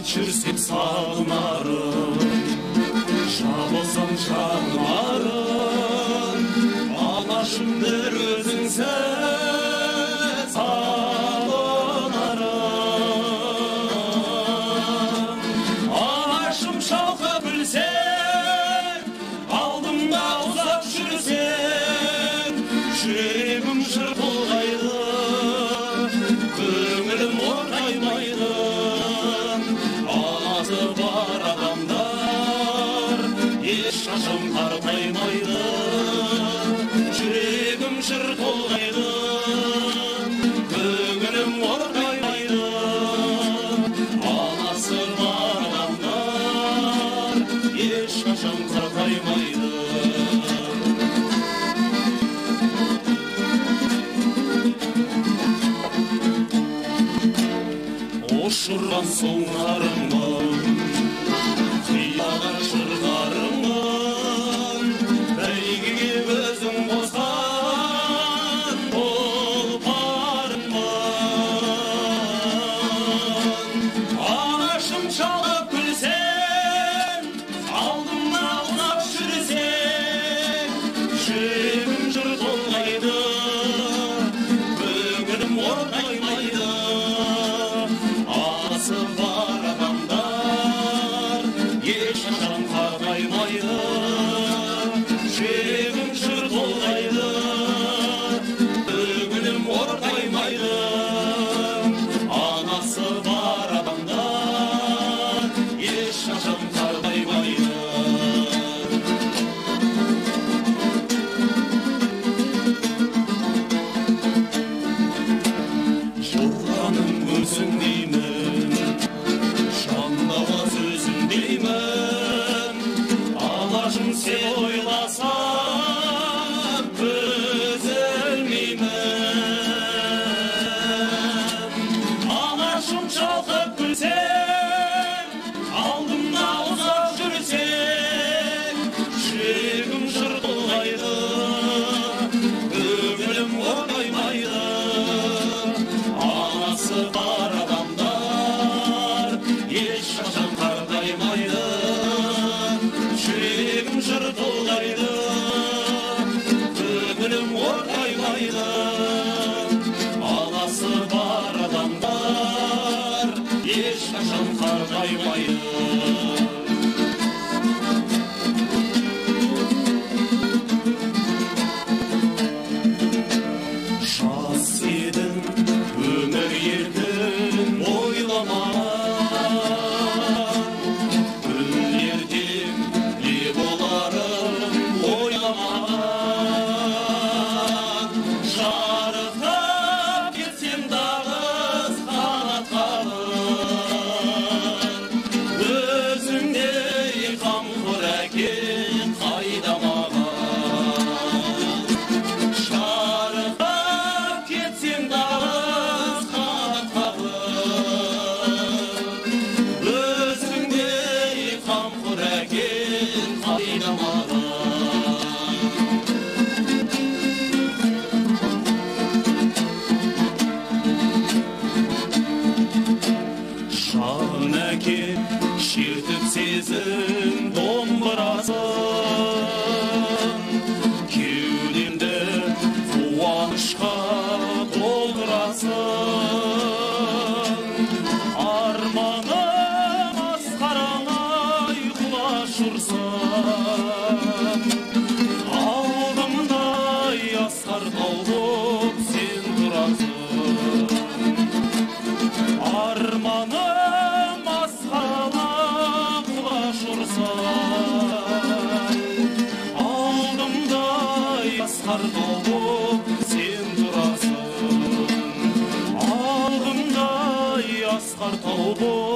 жүрсем сағынарым, жабылсам шағынарым, анашым бір өзіңсіз сағынарым. Анашым шалқы білсең, алдымда ұзақ жүрсең, жүрегім жыр толғайды, көңілім орнаймайды. Анасы бар адамдар ешқашан қартаймайды, жүрегім жыр толғайды, көңілім орнаймайды. Анасы бар адамдар ешқашан қартаймайды. Ұшырған соңарыңмын, қияған жырдарыңмын, бәйгеге өзің қосқан тұлпарыңмын. Анашым шалып күлсең, алдымда ұзақ жүрсең, жүрегім жыр толғайды, көңілім орнаймайды. Анасы бар адамдар ешқашан қартаймайды, жүрегім жыр толғайды, көңілім орнаймайды. Анасы бар адамдар ешқашан қартаймайды. Жорғаның өзің деймін, шаңдауға сөзім деймін, анашым сен ойласам үзілмеймін. Анашым шалқып күлсең, алдымда ұзақ жүрсең, жүрегім жыр толғайды, көңілім орнаймайды. Анасы бар адамдар ешқашан қартаймайды, жүрегім жыр толғайды, көңілім орнаймайды. Анасы бар адамдар ешқашан қартаймайды. Жас едің, өмір еркін ойламан, күн ертең не боларын ойламан. Жарықтап кетсем дағыз қанат қағып, өзіңдей қамқор әкем қайда маған. Жарықтап кетсем дағыз қанат қағып, өзіңдей қамқор әкем қайда маған. Шағын әкем шертіп сезім домбырасын, кеудемді қуанышқа толтырасын. Арманым асқараңай құлаш ұрсын, алдымдай асқар тау боп сен тұрасың. Арманым асқараңай құлаш ұрсын, алдымдай асқар тау боп сен тұрасың. Алдымдай асқар тау боп